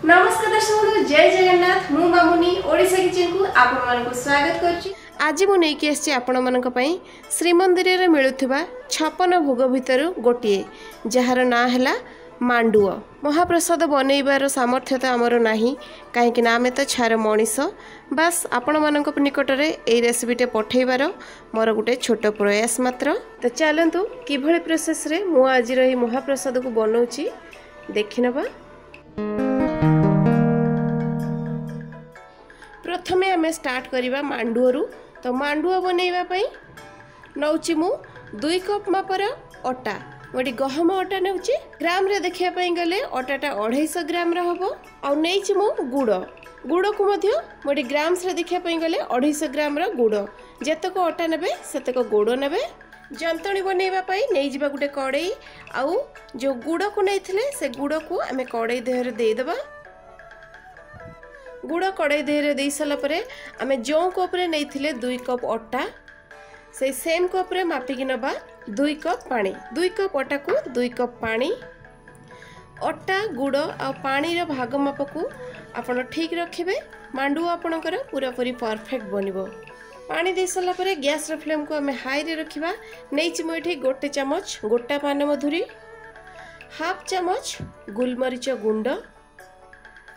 नमस्कार दर्शक बंधु जय जगन्नाथ मु मामुनी ओडिशा किचन को आपण मानक स्वागत करछि। आज मु नै कि आछि आपण मानक पई श्रीमंदिर रे मिलुथिबा 56 भोग भितर गोटिए जहार ना हैला मांडुओ। महाप्रसाद बनैबार सामर्थ्य तो आमर नाही काहेकि ना आमे तो छार मनीष बास आपण मानक निकट रे एई रेसिपीटे पठेइबार मोर गुटे छोट प्रयास मात्र। तो चलंतु किभଳି प्रोसेस रे मु आज रही महाप्रसाद को बनौछि देखिनबा। प्रथमे आमे स्टार्ट करिबा मांडुओ। तो मांडुओ बनैबा पई नौछि मु 2 कप मापर अटा गोटे गहम अटा नौछि। ग्राम रे देखिया पई गले अटाटा 250 ग्राम रे हबो। आ नैछि मु गुड़ को मध्य गोटे ग्राम्स रे देखिया पई गले 250 ग्राम रो गुड़। जेतक अटा नेबे सेतक गुड़ नेबे। जंतणी बनैबा पई नै जिबा गुटे कड़ाई आउ जो गुड़ को नैथिले से गुड़ को आमे कड़ाई देहरे दे देबा। गुड़ कड़ाई देहरे दे साला परे आमे जो कप रे नैथिले 2 कप अटा से सेम कप रे मापिकी नबा 2 कप पानी। 2 कप अटा को 2 कप पानी। अटा गुड़ आ पानी रो भाग माप को आपण ठीक रखिबे। मांडुओ आपणकर पूरा पूरी परफेक्ट बनिबो। पानी दे साला परे गैस रो फ्लेम को आमे हाई रे रखिबा। नैछि मु एठी 1 चमच गोटा पान मधुरी, हाफ चमच गुलमरीच गुंड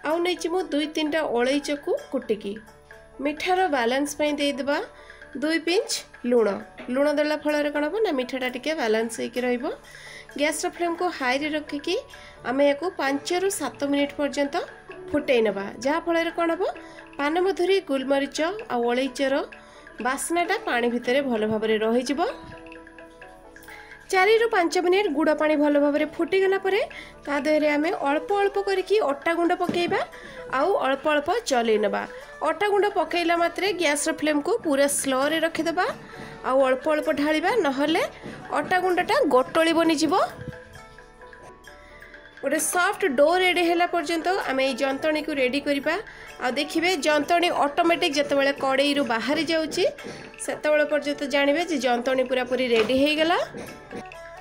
आउ नैछि मु 2-3टा ओळैच को कुटिकी। मिठार बैलेंस पई दे देबा 2 पिंच लूण। लूण देला फल कौन हम ना मिठाटा टिके बैलेंस होकर रहिबो। गैस रो फ्लेम को हाई रे रखिकी आमे याको 5 ରୁ 7 मिनिट पर्यंत फुटै नबा। जहा फल कौन हम पान मधुरी गुलमरीच आ ओळैचर बास्नाटा पानी भितर भल भाव रही जिवो। 4 ରୁ 5 मिनिट गुड़ पानी भल भाव फुटी गला परे ता देहरे आमे अल्प अल्प करके अटा गुंड पकेइबा आउ अल्प अल्प चलै नबा। अटा गुंड पकेइला मात्रे गैस रो फ्लेम को पूरा स्लो रे रखि देबा आउ अल्प अल्प ढालिबा नहले अटा गुंडटा गोटोली बनि जिवो। गोटे सॉफ्ट डो रेडी हैला पर्यंत आमे ए जंतणी को रेडी करिबा। आ देखिबे जंतणी ऑटोमेटिक जतबेले कड़ाई रु बाहरी जाउची सेतबेले पर्यंत जानिबे जे जंतणी पूरा पूरी रेडी हे गेला।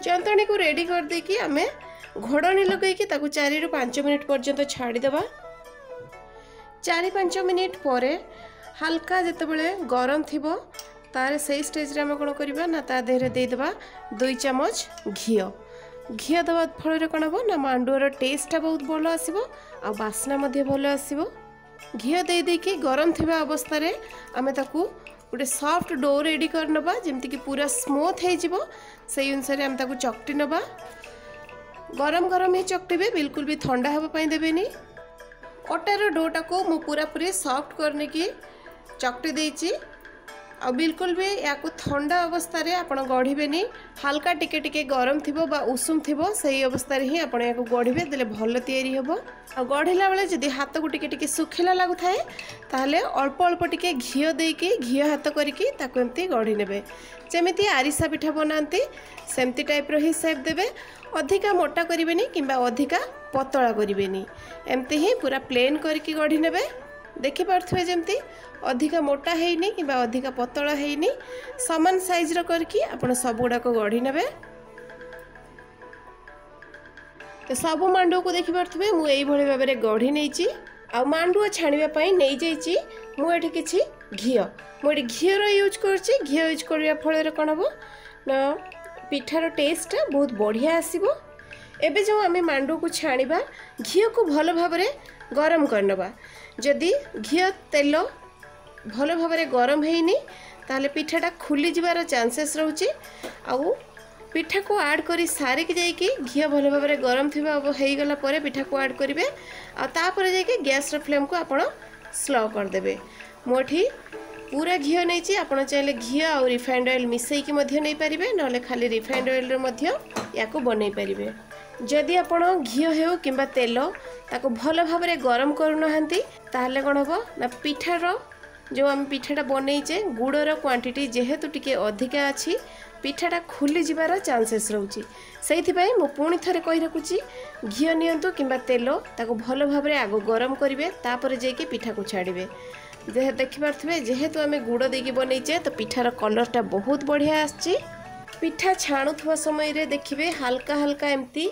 जंतणी को रेडी कर दे कि आमे घोड़नी लगै कि ताकू 4 ରୁ 5 मिनिट पर्यंत छाड़ी देबा। 4-5 मिनिट परे हल्का जतबेले गरम थिबो तारे सही स्टेज रे आमे कोन करिबा ना ता देहरे दे देबा 2 चमच घी। घी दवा फल कौन हम ना मांडुओर टेस्टा बहुत भल आसो आ बास्ना भल आसो। घी दे देकी गरम थिबा अवस्था रे आमे ताकू गोटे सॉफ्ट डो रेडी कर नबा जेमति कि पूरा स्मूथ हो जिवो। सेही अनुसार आमे ताकू चकटी नबा। गरम गरम ही चकटिबे बिल्कुल भी ठंडा हबा पई देबेनी। अटार डोटा को मु पूरा पूरी सॉफ्ट करने की चकटी देइची आ बिल्कुल भी या ठंडा अवस्था रे आपण गढ़िबेनी। हल्का टिके टिके गरम थिबो बा उषुम थिबो सही अवस्था रे ही आपण या गढ़िबे देले भल तयारी हेबो। आ गढ़िला बेले जदि हाथ को टिके टिके सुखिला लागु थाए ताहले अल्प अल्प टिके घी देकी घी हाथ करके ताको एमती गढ़ी नेबे। जेमिति आरिसा पिठा बनांती सेमती टाइप रो ही शेप देबे। अधिका मोटा करिवेनी किंबा अधिका पतला करिवेनी। एमती ही पूरा प्लेन करके गढ़ी नेबे। देखि पार्थुवे जेमती अधिका मोटा हेइनी किंबा अधिका पतला हेइनी समान साइज रो करके आपण सब गुडा को गढ़ी नेबे। तो सब मांडुओ को देखि पार्थुवे मु एई भली भाबरे गढ़ी नैची। आ मांडुओ छाणिबा पई नै जाईची मु एठी किछि घी। मु एठी घी रो यूज करछि। घी यूज करिया फळे रे कोन हबो ना पिठार टेस्ट बहुत बढ़िया आसीबो। एबे जो आमे मांडुओ को छाणिबा घी को भल भाबरे गरम करनबा। जदि घी तेल भल भाबरे गरम हेइनी ताले पिठाटा खुली जिबार चांसेस रहउची। आउ पिठा को ऐड करी सारी के जाई कि घी भल भाबरे गरम थिबा हेइ गला परे पिठा को ऐड करिवे आ तापर जाई कि गैस रो फ्लेम को आपण स्लो कर देबे। मोठी पूरा घी नैची आपण चाहिले घी आ रिफाइंड ऑयल मिसई कि मध्य नै परिबे नले खाली रिफाइंड ऑयल रो मध्य याको बनै परिबे। जदि आपण घी हेउ किंबा तेल ताको भल भाबरे गरम करू नहंती ताहले कोन हबो ना पिठार जो आम पिठाटा बनैचे गुड़र क्वांटिटी जेहेतु टिके अधिका अछि पिठाटा खुली जिबार चांसेस रहउची। सेहिथि पई मु पुणी थरे कहि रखुची घी नियंतु किंबा तेल ताको भल भाबरे आगो गरम करिवे तापर जेकी पिठा को छाड़िवे। जे देखि पार्थुवे जेहेतु आमे गुड़ देकी बनैचे तो पिठार कलरटा बहुत बढ़िया आछि। पिठा छाणुथवा समय रे देखिबे हल्का हल्का एमती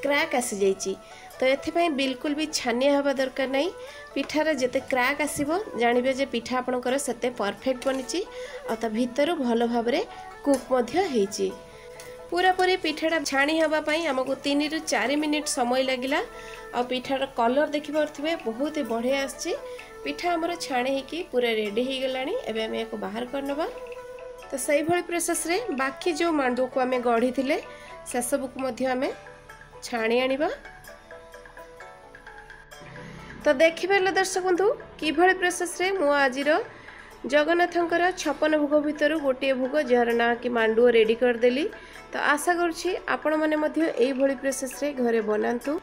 क्रैक आसी जाइछि तो एथिपाई बिल्कुल भी छानिया हवा दरकार नहीं। पिठार जिते क्राक आसीबो जानिबे जे पिठा आपणकर सेते परफेक्ट बनिची आ ता भितर भल भाव रे कुक मध्य हेची। पूरा पूरी पिठाटा छाणी हवा पई हमको 3 रु 4 मिनिट समय लागिला। आ पिठार कलर देखि पारथिबे बहुत ही बढ़िया आछि। पिठा हमर छाणी हेकी पूरा रेडी हे गलानी। एबे हम एको बाहर करनबा। तो सही भली प्रोसेस रे बाकी जो मांडू को हमें गढ़ी थिले से सब को मध्य हमें छाणी आनिबा। तो देखिबे दर्शक बंधु कि भली प्रोसेस रे मु आजिरो जगन्नाथंकर 56 भोग भितर गोटे भोग जार ना कि मांडू रेडी कर देली। तो आशा करुछि आपण माने मध्य एई भली प्रोसेस रे घरे बनांतु।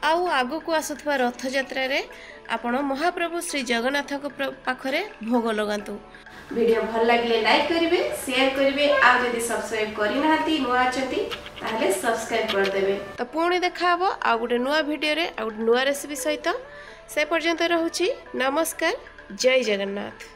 आउ आगो को आसुथवा रथ यात्रा रे आपण महाप्रभु श्री जगन्नाथ को पाखरे भोग लगांतु। वीडियो भल लगे लाइक करिवे, शेयर करिवे, आ जदि सब्सक्राइब करि नाहती नुआ अछंती ताले सब्सक्राइब कर देबे। तो पुणी देखा हबो आ गुटे नुआ वीडियो रे आ गुटे नुआ रेसिपी सहित। से पर्यंत रहूछि नमस्कार, जय जगन्नाथ।